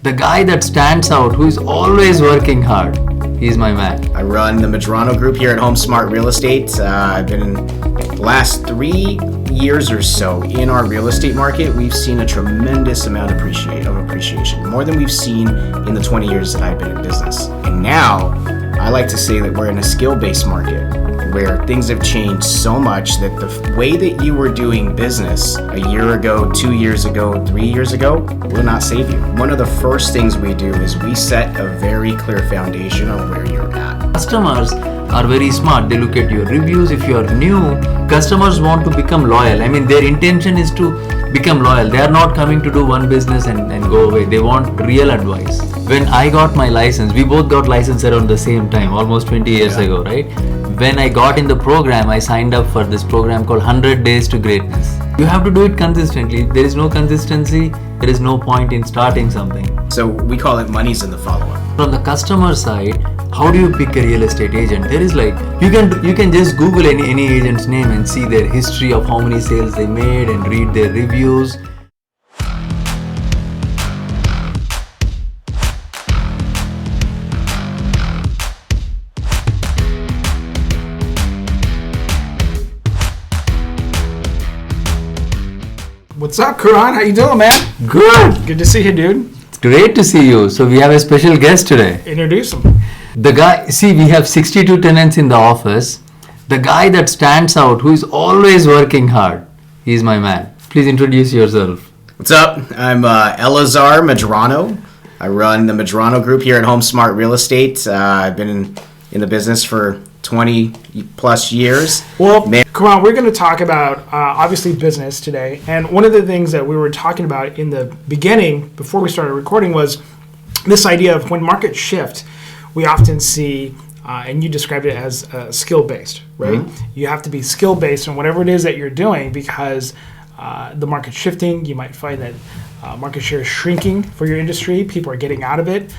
The guy that stands out, who is always working hard. He's my man. I run the Medrano group here at Homesmart Real Estate. I've been in the last 3 years or so in our real estate market. We've seen a tremendous amount of appreciation, more than we've seen in the 20 years that I've been in business. And now, I like to say that we're in a skill-based market where things have changed so much that the way that you were doing business a year ago, 2 years ago, 3 years ago will not save you. One of the first things we do is we set a very clear foundation on where you're at. Customers are very smart. They look at your reviews. If you're new, customers want to become loyal. I mean, their intention is to become loyal. They are not coming to do one business and go away. They want real advice. When I got my license, we both got license around the same time, almost 20 years ago, right? When I got in the program, I signed up for this program called 100 Days to Greatness. You have to do it consistently. If there is no consistency, there is no point in starting something. So we call it money's in the follow-up. From the customer side, how do you pick a real estate agent? There is you can just Google any agent's name and see their history of how many sales they made and read their reviews. What's up, Kiran? How you doing, man? Good. Good to see you, dude. It's great to see you. So we have a special guest today. Introduce him. The guy, see, we have 62 tenants in the office. The guy that stands out, who is always working hard, he's my man. Please introduce yourself. What's up? I'm Eleazar Medrano. I run the Medrano group here at Homesmart Real Estate. I've been in the business for 20 plus years. Well, Kiran, we're going to talk about obviously business today. And one of the things that we were talking about in the beginning, before we started recording, was this idea of when markets shift, we often see, and you described it as skill-based, right? Mm-hmm. You have to be skill-based in whatever it is that you're doing because the market's shifting. You might find that market share is shrinking for your industry. People are getting out of it.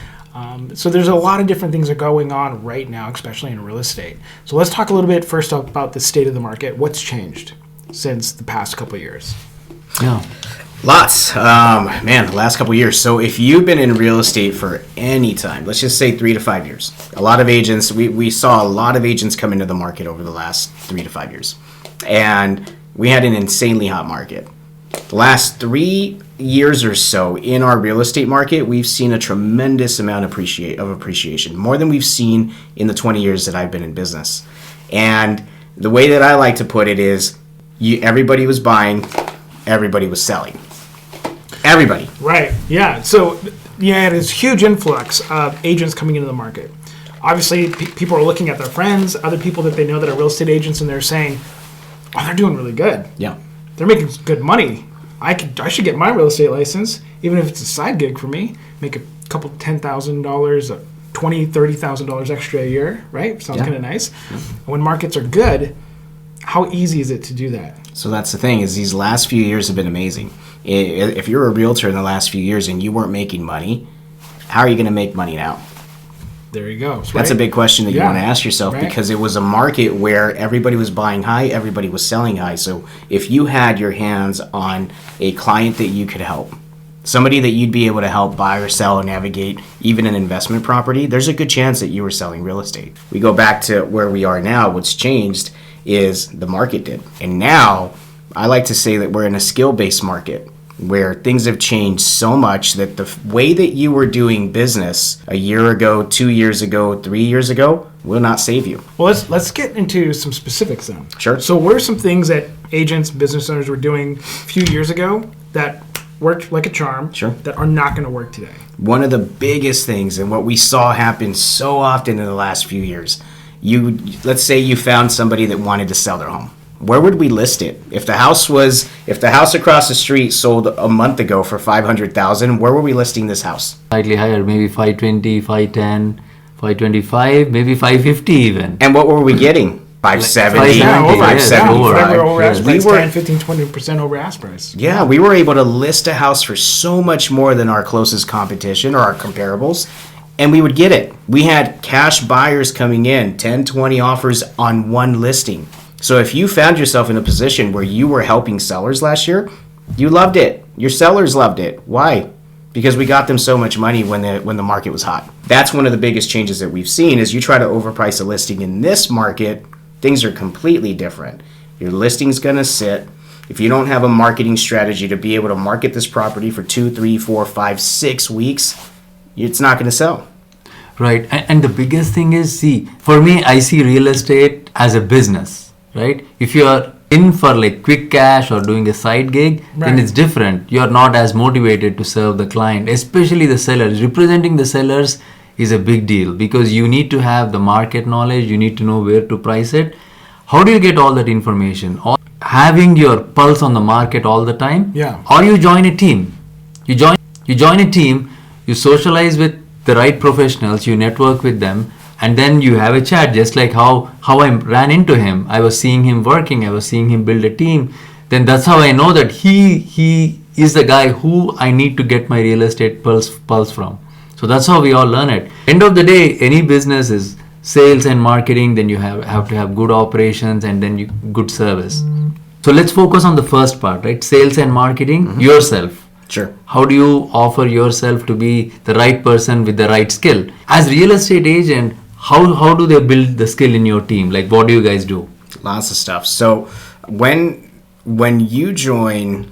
So there's a lot of different things that are going on right now, especially in real estate. So let's talk a little bit first about the state of the market. What's changed since the past couple of years? Yeah. Lots. The last couple of years. So if you've been in real estate for any time, let's just say 3 to 5 years, a lot of agents, we saw a lot of agents come into the market over the last 3 to 5 years. And we had an insanely hot market. The last 3 years or so in our real estate market, we've seen a tremendous amount of appreciation, more than we've seen in the 20 years that I've been in business. And the way that I like to put it is, everybody was buying, everybody was selling. Everybody. Right. Yeah. So there's huge influx of agents coming into the market. Obviously, people are looking at their friends, other people that they know that are real estate agents, and they're saying, "Oh, they're doing really good. Yeah. They're making good money. I should get my real estate license, even if it's a side gig for me. Make a couple $10,000, $20,000, $30,000 extra a year, right? Sounds kind of nice. Yeah. When markets are good, how easy is it to do that? So that's the thing, is these last few years have been amazing. If you're a realtor in the last few years and you weren't making money, how are you going to make money now? There you go. That's a big question that you want to ask yourself, because it was a market where everybody was buying high, everybody was selling high. So if you had your hands on a client that you could help, somebody that you'd be able to help buy or sell or navigate even an investment property, there's a good chance that you were selling real estate. We go back to where we are now. What's changed is the market did. And now I like to say that we're in a skill-based market where things have changed so much that the way that you were doing business a year ago, 2 years ago, 3 years ago will not save you. Well, let's get into some specifics then. Sure. So what are some things that agents, business owners were doing a few years ago that worked like a charm, that are not going to work today? One of the biggest things, and what we saw happen so often in the last few years, let's say you found somebody that wanted to sell their home. Where would we list it? If the house across the street sold a month ago for $500,000, where were we listing this house? Slightly higher, maybe 520, 510, 525, maybe 550 even. And what were we getting? 570, 575. Over ask price, 10, 15, 20% over ask price. Yeah, we were able to list a house for so much more than our closest competition or our comparables, and we would get it. We had cash buyers coming in, 10, 20 offers on one listing. So if you found yourself in a position where you were helping sellers last year, you loved it. Your sellers loved it. Why? because we got them so much money when the market was hot. That's one of the biggest changes that we've seen is you try to overprice a listing in this market, things are completely different. Your listing's going to sit. If you don't have a marketing strategy to be able to market this property for 2, 3, 4, 5, 6 weeks, it's not going to sell. Right. And the biggest thing is, see, for me, I see real estate as a business, right? If you are in for like quick cash or doing a side gig, then it's different. You are not as motivated to serve the client, especially the sellers. Representing the sellers is a big deal because you need to have the market knowledge. You need to know where to price it. How do you get all that information? Or having your pulse on the market all the time? Yeah. Or you join a team. You join a team, you socialize with the right professionals, you network with them, and then you have a chat, just like how I ran into him. I was seeing him working, I was seeing him build a team. Then that's how I know that he is the guy who I need to get my real estate pulse from. So that's how we all learn it. End of the day, any business is sales and marketing, then you have to have good operations and then good service. So let's focus on the first part, right? Sales and marketing, yourself. Sure. How do you offer yourself to be the right person with the right skill? As real estate agent, how do they build the skill in your team? Like, what do you guys do? Lots of stuff. So when you join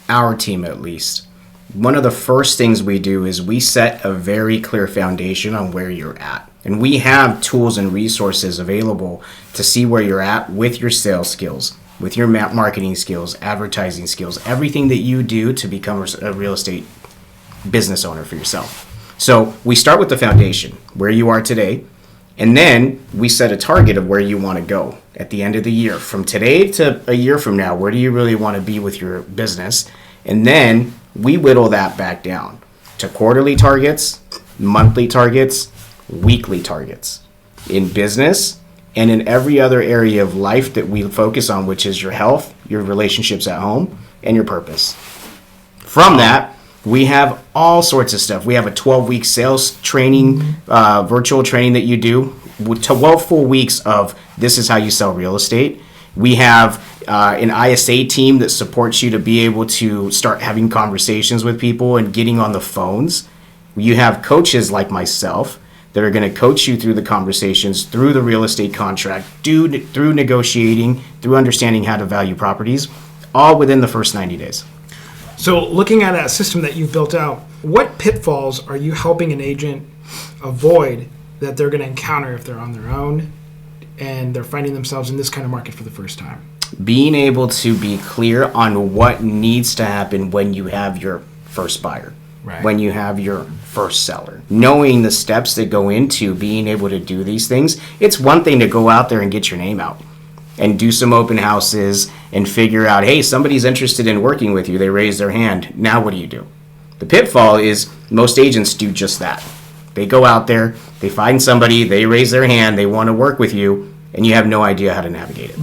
our team, at least, one of the first things we do is we set a very clear foundation on where you're at. And we have tools and resources available to see where you're at with your sales skills, with your marketing skills, advertising skills, everything that you do to become a real estate business owner for yourself. So we start with the foundation, where you are today, and then we set a target of where you want to go at the end of the year. From today to a year from now, where do you really want to be with your business? And then we whittle that back down to quarterly targets, monthly targets, weekly targets in business and in every other area of life that we focus on, which is your health, your relationships at home, and your purpose. From that, we have all sorts of stuff. We have a 12-week sales training, virtual training that you do, 12 full weeks of this is how you sell real estate. We have an ISA team that supports you to be able to start having conversations with people and getting on the phones. You have coaches like myself that are going to coach you through the conversations, through the real estate contract, through negotiating, through understanding how to value properties, all within the first 90 days. So looking at that system that you've built out, what pitfalls are you helping an agent avoid that they're going to encounter if they're on their own and they're finding themselves in this kind of market for the first time? Being able to be clear on what needs to happen when you have your first buyer. Right. When you have your first seller, knowing the steps that go into being able to do these things. It's one thing to go out there and get your name out and do some open houses and figure out, hey, somebody's interested in working with you. They raise their hand. Now what do you do? The pitfall is most agents do just that. They go out there, they find somebody, they raise their hand, they want to work with you, and you have no idea how to navigate it.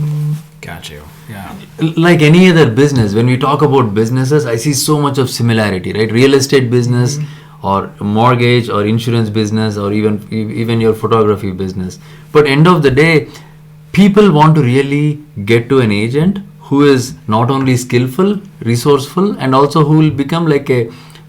Got you. Yeah. Like any other business, when we talk about businesses, I see so much of similarity, right? Real estate business or mortgage or insurance business or even your photography business. But end of the day, people want to really get to an agent who is not only skillful, resourceful, and also who will become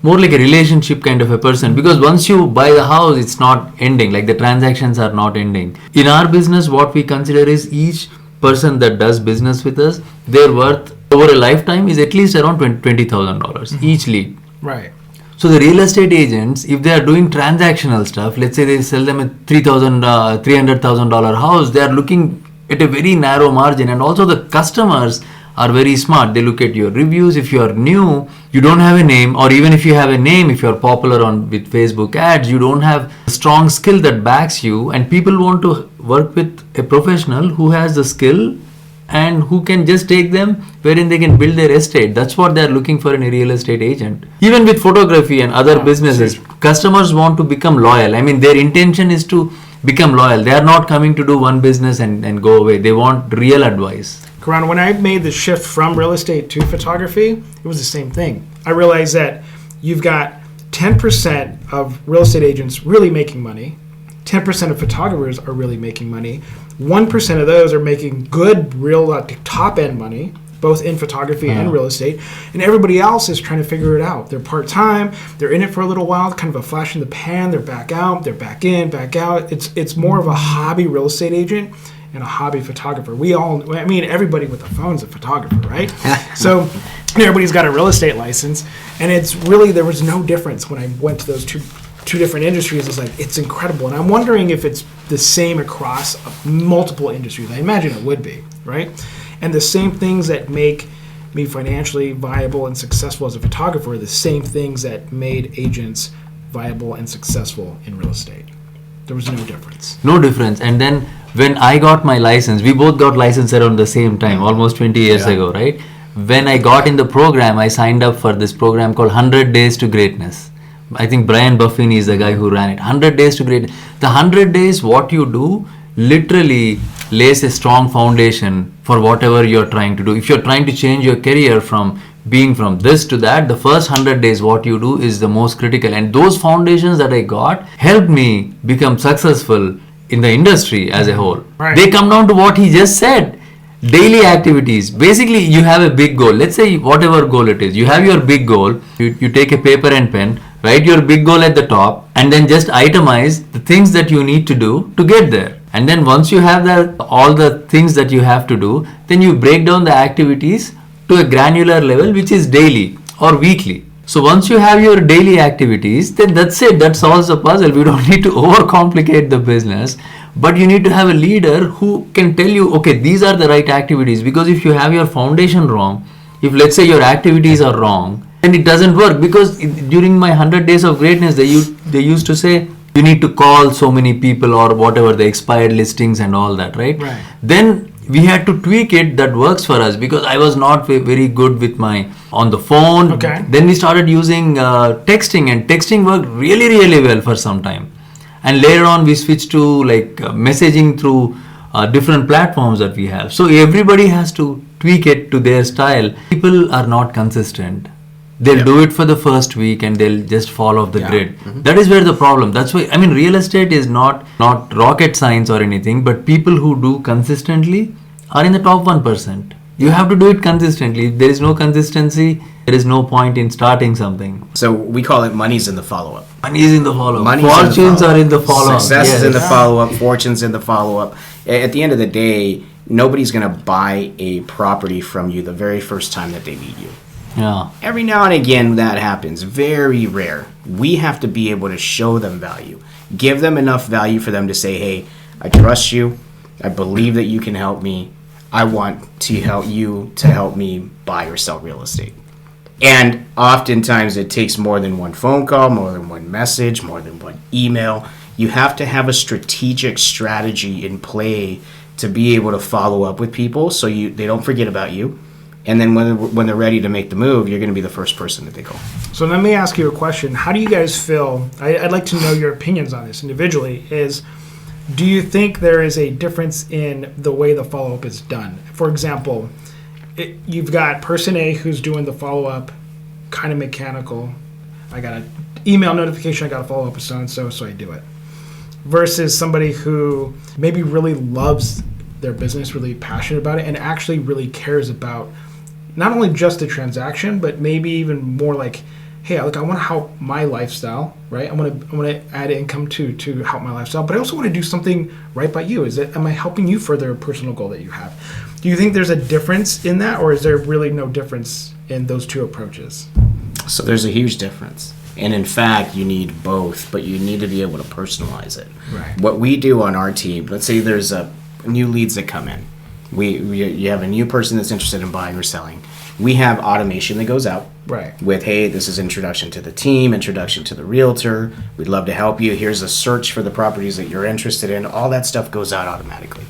more like a relationship kind of a person, because once you buy the house, it's not ending, like the transactions are not ending. In our business, what we consider is each person that does business with us, their worth over a lifetime is at least around $20,000 each lead. Right. So the real estate agents, if they are doing transactional stuff, let's say they sell them a $300,000 house, they are looking at a very narrow margin, and also the customers are very smart. They look at your reviews. If you are new, you don't have a name, or even if you have a name, if you are popular with Facebook ads, you don't have a strong skill that backs you, and people want to work with a professional who has the skill and who can just take them wherein they can build their estate. That's what they're looking for in a real estate agent. Even with photography and other businesses, customers want to become loyal. I mean, their intention is to become loyal. They are not coming to do one business and go away. They want real advice. Kiran, when I made the shift from real estate to photography, it was the same thing. I realized that you've got 10% of real estate agents really making money, 10% of photographers are really making money, 1% of those are making good, real top-end money, both in photography and real estate, and everybody else is trying to figure it out. They're part-time, they're in it for a little while, kind of a flash in the pan, they're back out, they're back in, back out. It's more of a hobby real estate agent and a hobby photographer. Everybody with a phone's a photographer, right? So everybody's got a real estate license, and it's really, there was no difference when I went to those two different industries. It's like, it's incredible. And I'm wondering if it's the same across multiple industries. I imagine it would be, right? And the same things that make me financially viable and successful as a photographer are the same things that made agents viable and successful in real estate. There was no difference. No difference. And then when I got my license, we both got license around the same time, almost 20 years ago, right? When I got in the program, I signed up for this program called 100 Days to Greatness. I think Brian Buffini is the guy who ran it. 100 Days to Greatness. The 100 days, what you do, literally lays a strong foundation for whatever you're trying to do. If you're trying to change your career from being from this to that, the first 100 days, what you do is the most critical. And those foundations that I got helped me become successful in the industry as a whole. Right. They come down to what he just said. Daily activities. Basically, you have a big goal. Let's say whatever goal it is. You have your big goal. You take a paper and pen, write your big goal at the top, and then just itemize the things that you need to do to get there. And then once you have all the things that you have to do, then you break down the activities to a granular level, which is daily or weekly. So once you have your daily activities, then that's it. That solves the puzzle. We don't need to overcomplicate the business, but you need to have a leader who can tell you, okay, these are the right activities. Because if you have your foundation wrong, if let's say your activities are wrong, then it doesn't work. Because during my 100 days of greatness, they used to say, you need to call so many people or whatever, the expired listings and all that, right? Then we had to tweak it that works for us, because I was not very good with on the phone. Then we started using texting, and texting worked really, really well for some time. And later on we switched to messaging through different platforms that we have. So everybody has to tweak it to their style. People are not consistent. They'll do it for the first week and they'll just fall off the grid. That is where the problem. That's why, real estate is not rocket science or anything, but people who do consistently are in the top 1%. You have to do it consistently. If there is no consistency, there is no point in starting something. So we call it money's in the follow-up. Money is in the follow-up. Fortunes are in the follow-up. Success is in the follow-up. Fortunes in the follow-up. At the end of the day, nobody's going to buy a property from you the very first time that they meet you. Yeah. Every now and again that happens. Very rare. We have to be able to show them value. Give them enough value for them to say, hey, I trust you. I believe that you can help me. I want to help you to help me buy or sell real estate. And oftentimes it takes more than one phone call, more than one message, more than one email. You have to have a strategic strategy in play to be able to follow up with people so they don't forget about you. And then when they're ready to make the move, you're going to be the first person that they call. So let me ask you a question. How do you guys feel? I'd like to know your opinions on this individually. Do you think there is a difference in the way the follow-up is done? For example, you've got person A who's doing the follow-up, kind of mechanical. I got an email notification, I got to follow up with so-and-so, so I do it. Versus somebody who maybe really loves their business, really passionate about it, and actually really cares about not only just the transaction, but maybe even more like, hey, I want to help my lifestyle, right? I want to add income to help my lifestyle, but I also want to do something right by you. Am I helping you further a personal goal that you have? Do you think there's a difference in that, or is there really no difference in those two approaches? So there's a huge difference. And in fact, you need both, but you need to be able to personalize it. Right. What we do on our team, let's say there's new leads that come in. You have a new person that's interested in buying or selling. We have automation that goes out with, hey, this is introduction to the team, introduction to the realtor. We'd love to help you. Here's a search for the properties that you're interested in. All that stuff goes out automatically.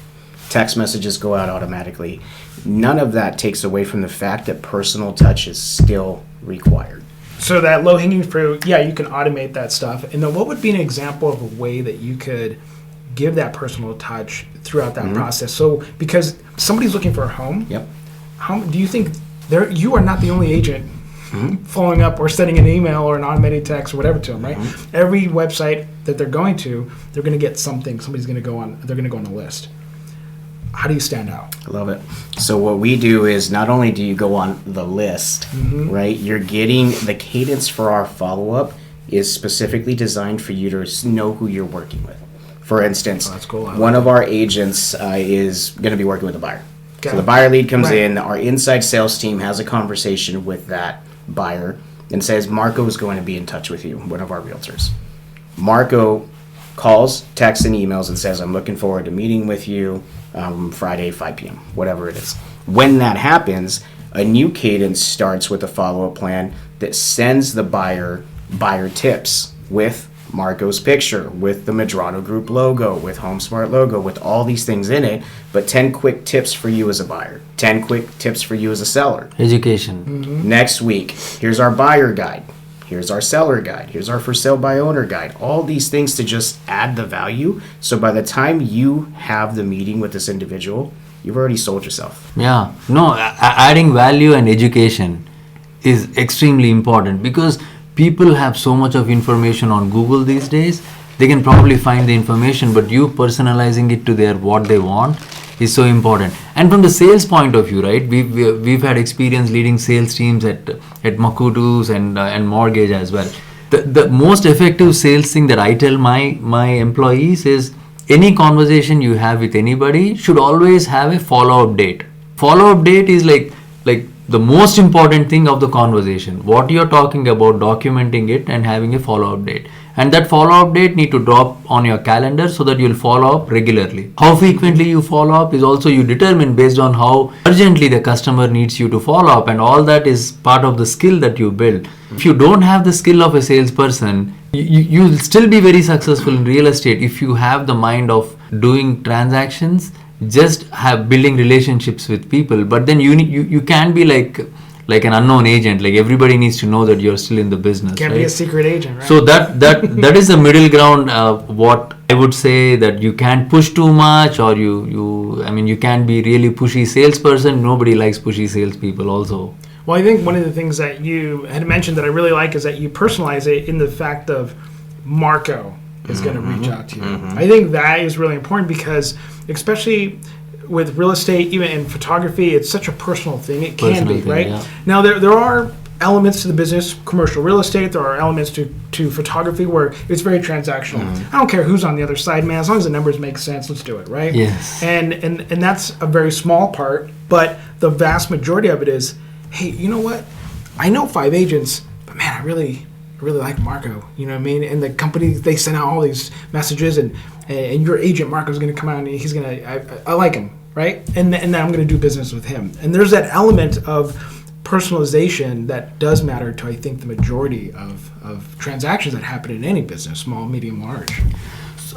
Text messages go out automatically. None of that takes away from the fact that personal touch is still required. So that low-hanging fruit, you can automate that stuff. And then what would be an example of a way that you could give that personal touch throughout that process? So because somebody's looking for a home, how do you think you are not the only agent following up or sending an email or an automated text or whatever to them, right? Every website that they're going to, they're going to get something. Somebody's going to go on. They're going to go on a list. how do you stand out? I love it. So what we do is not only do you go on the list, right? You're getting the cadence for our follow-up is specifically designed for you to know who you're working with. For instance, that's cool. One of our agents is going to be working with a buyer. Okay. So the buyer lead comes Right. in, our inside sales team has a conversation with that buyer and says, Marco is going to be in touch with you, one of our realtors. Marco calls, texts, and emails and says, I'm looking forward to meeting with you Friday, 5 p.m., whatever it is. When that happens, a new cadence starts with a follow-up plan that sends the buyer tips with Marco's picture, with the Medrano Group logo, with Homesmart logo, with all these things in it, but 10 quick tips for you as a buyer, 10 quick tips for you as a seller. Education. Next week, here's our buyer guide, here's our seller guide, here's our for sale by owner guide, all these things to just add the value. So by the time you have the meeting with this individual, you've already sold yourself. Yeah. No, adding value and education is extremely important because people have so much of information on Google these days. They can probably find the information, but you personalizing it to their what they want is so important. And from the sales point of view, right? We've had experience leading sales teams at Makutu's and Mortgage as well. The most effective sales thing that I tell my employees is any conversation you have with anybody should always have a follow-up date. Follow-up date is like the most important thing of the conversation. What you're talking about, documenting it and having a follow-up date. And that follow-up date need to drop on your calendar so that you'll follow up regularly. How frequently you follow up is also you determine based on how urgently the customer needs you to follow up, and all that is part of the skill that you build. If you don't have the skill of a salesperson, you'll still be very successful in real estate if you have the mind of doing transactions, just have building relationships with people. But then you can't be like an unknown agent. Like everybody needs to know that you're still in the business. Can't be a secret agent, right? So that is the middle ground. What I would say that you can't push too much, or you can't be really pushy salesperson. Nobody likes pushy salespeople also. Well, I think one of the things that you had mentioned that I really like is that you personalize it in the fact of Marco is going to reach out to you. I think that is really important because especially with real estate, even in photography, it's such a personal thing. It can be, right? Yeah. Now, there are elements to the business, commercial real estate, there are elements to photography where it's very transactional. I don't care who's on the other side, man. As long as the numbers make sense, let's do it, right? Yes. And that's a very small part, but the vast majority of it is, hey, you know what? I know 5 agents, but man, I really like Marco. You know what I mean? And the company, they send out all these messages, and your agent Marco's going to come out and he's going to, I like him, right? And then I'm going to do business with him. And there's that element of personalization that does matter to, I think, the majority of transactions that happen in any business, small, medium, large.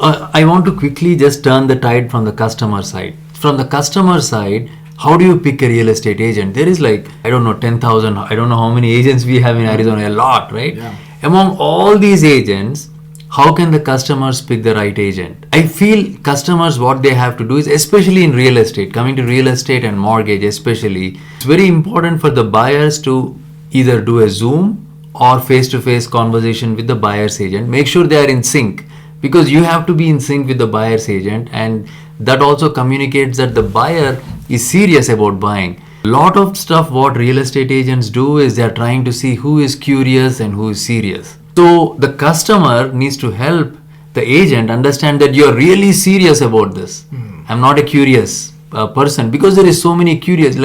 I want to quickly just turn the tide from the customer side. From the customer side, how do you pick a real estate agent? There is 10,000, I don't know how many agents we have in Arizona, a lot, right? Yeah. Among all these agents, how can the customers pick the right agent? I feel customers, what they have to do is, especially in real estate, coming to real estate and mortgage especially, it's very important for the buyers to either do a Zoom or face-to-face conversation with the buyer's agent. Make sure they are in sync, because you have to be in sync with the buyer's agent, and that also communicates that the buyer is serious about buying. A lot of stuff what real estate agents do is they're trying to see who is curious and who is serious. So the customer needs to help the agent understand that you're really serious about this. I'm not a curious person, because there is so many curious,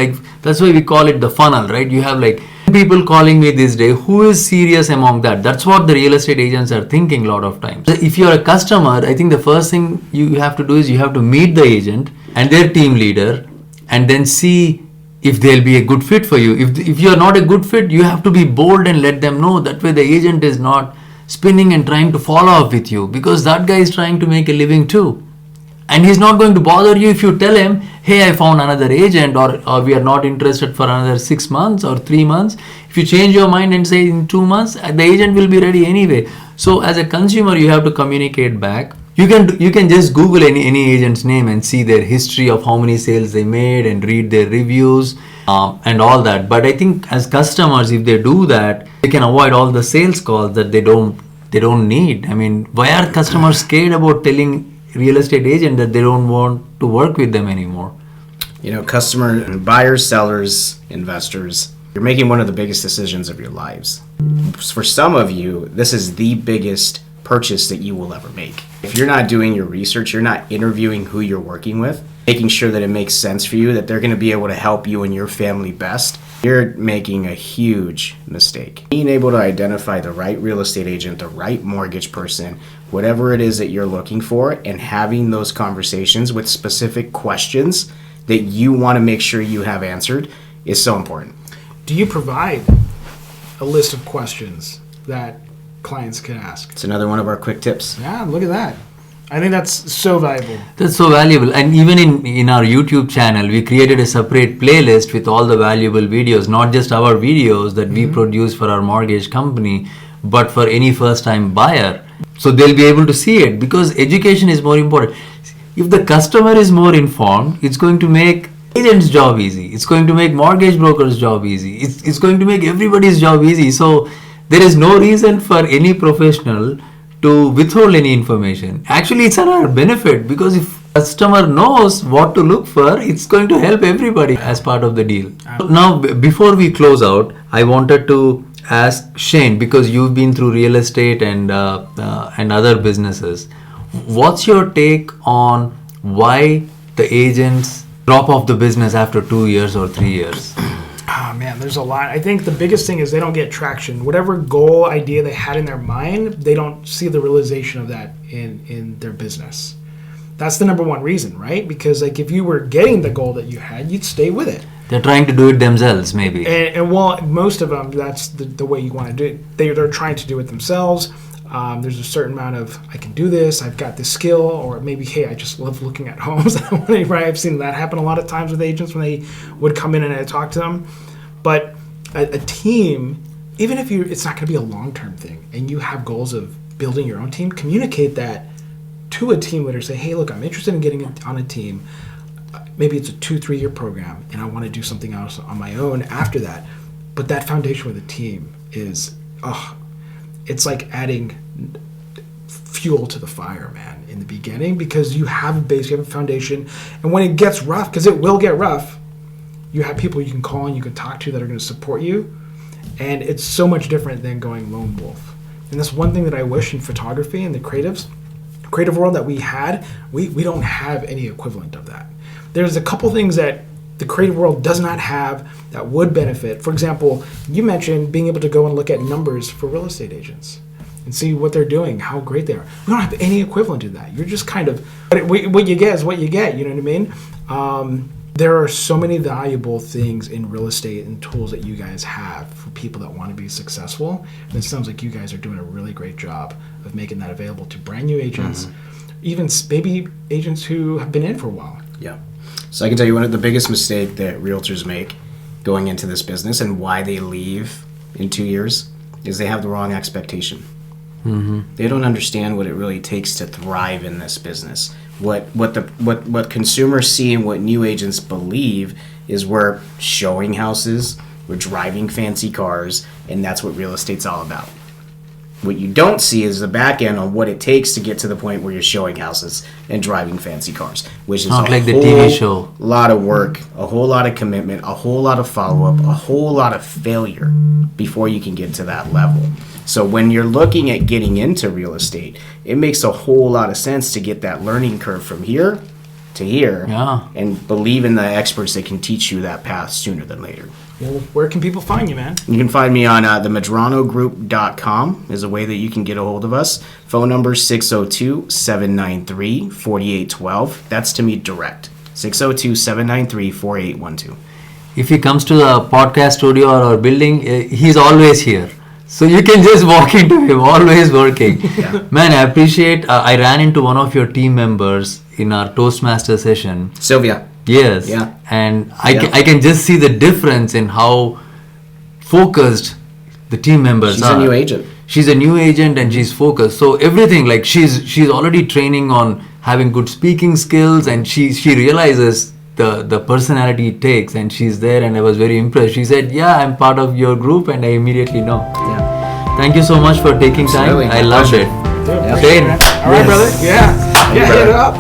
that's why we call it the funnel, right? You have people calling me this day, who is serious among that? That's what the real estate agents are thinking a lot of times. If you're a customer, I think the first thing you have to do is you have to meet the agent and their team leader, and then see if they'll be a good fit for you. If you're not a good fit, you have to be bold and let them know. That way the agent is not spinning and trying to follow up with you, because that guy is trying to make a living too. And he's not going to bother you if you tell him, hey, I found another agent, or we are not interested for another 6 months or 3 months. If you change your mind and say in 2 months, the agent will be ready anyway. So as a consumer, you have to communicate back. You can just Google any agent's name and see their history of how many sales they made and read their reviews and all that. But I think as customers, if they do that, they can avoid all the sales calls that they don't need. I mean, why are customers scared about telling real estate agent that they don't want to work with them anymore? You know, customer, buyers, sellers, investors, you're making one of the biggest decisions of your lives. For some of you, this is the biggest purchase that you will ever make. If you're not doing your research, you're not interviewing who you're working with, making sure that it makes sense for you, that they're going to be able to help you and your family best, you're making a huge mistake. Being able to identify the right real estate agent, the right mortgage person, whatever it is that you're looking for, and having those conversations with specific questions that you want to make sure you have answered is so important. Do you provide a list of questions that clients can ask? It's another one of our quick tips. Yeah, look at that. I think that's so valuable. That's so valuable. And even in our YouTube channel, we created a separate playlist with all the valuable videos, not just our videos that we produce for our mortgage company, but for any first-time buyer. So they'll be able to see it, because education is more important. If the customer is more informed, it's going to make agent's job easy. It's going to make mortgage broker's job easy. It's going to make everybody's job easy. So there is no reason for any professional to withhold any information. Actually, it's our benefit, because if customer knows what to look for, it's going to help everybody as part of the deal. Now, before we close out, I wanted to ask Shane, because you've been through real estate and other businesses. What's your take on why the agents drop off the business after 2 years or 3 years? Oh man, there's a lot. I think the biggest thing is they don't get traction. Whatever goal idea they had in their mind, they don't see the realization of that in their business. That's the number one reason, right? Because like if you were getting the goal that you had, you'd stay with it. They're trying to do it themselves, maybe. And well, most of them, that's the way you want to do it. They're trying to do it themselves. There's a certain amount of, I can do this, I've got this skill, or maybe, hey, I just love looking at homes. Right? I've seen that happen a lot of times with agents when they would come in and I talk to them. But a team, even if it's not going to be a long-term thing, and you have goals of building your own team, communicate that to a team leader. Say, hey, look, I'm interested in getting on a team. Maybe it's a 2-3 year program, and I want to do something else on my own after that. But that foundation with a team is, it's like adding fuel to the fire, man, in the beginning, because you have a base, you have a foundation, and when it gets rough, because it will get rough, you have people you can call and you can talk to that are going to support you, and it's so much different than going lone wolf. And that's one thing that I wish in photography and the creative world that we had, we don't have any equivalent of that. There's a couple things that the creative world does not have that would benefit. For example, you mentioned being able to go and look at numbers for real estate agents and see what they're doing, how great they are. We don't have any equivalent to that. You're just kind of, what you get is what you get, you know what I mean? There are so many valuable things in real estate and tools that you guys have for people that want to be successful. And it sounds like you guys are doing a really great job of making that available to brand new agents, even maybe agents who have been in for a while. Yeah. So I can tell you one of the biggest mistake that realtors make going into this business and why they leave in 2 years is they have the wrong expectation. They don't understand what it really takes to thrive in this business. What consumers see and what new agents believe is we're showing houses, we're driving fancy cars, and that's what real estate's all about. What you don't see is the back end on what it takes to get to the point where you're showing houses and driving fancy cars, which is not a like the whole TV show. lot of work, a whole lot of commitment, a whole lot of follow-up, a whole lot of failure before you can get to that level. So when you're looking at getting into real estate, it makes a whole lot of sense to get that learning curve from here to here, and believe in the experts that can teach you that path sooner than later. Well, where can people find you, man? You can find me on themedranogroup.com is a way that you can get a hold of us. Phone number 602-793-4812. That's to me direct. 602-793-4812. If he comes to the podcast studio or our building, he's always here. So you can just walk into him, always working. Man, I appreciate, I ran into one of your team members in our Toastmaster session. Sylvia. Yes. Yeah. And I can just see the difference in how focused the team members She's are. a new agent. She's a new agent and she's focused. So everything, like she's already training on having good speaking skills, and she realizes the personality it takes, and she's there, and I was very impressed. She said, yeah, I'm part of your group, and I immediately know. Yeah. Thank you so much for taking time. I loved it. Dude, Shane. all right, brother. Yeah. Hey, Hit brother. it up.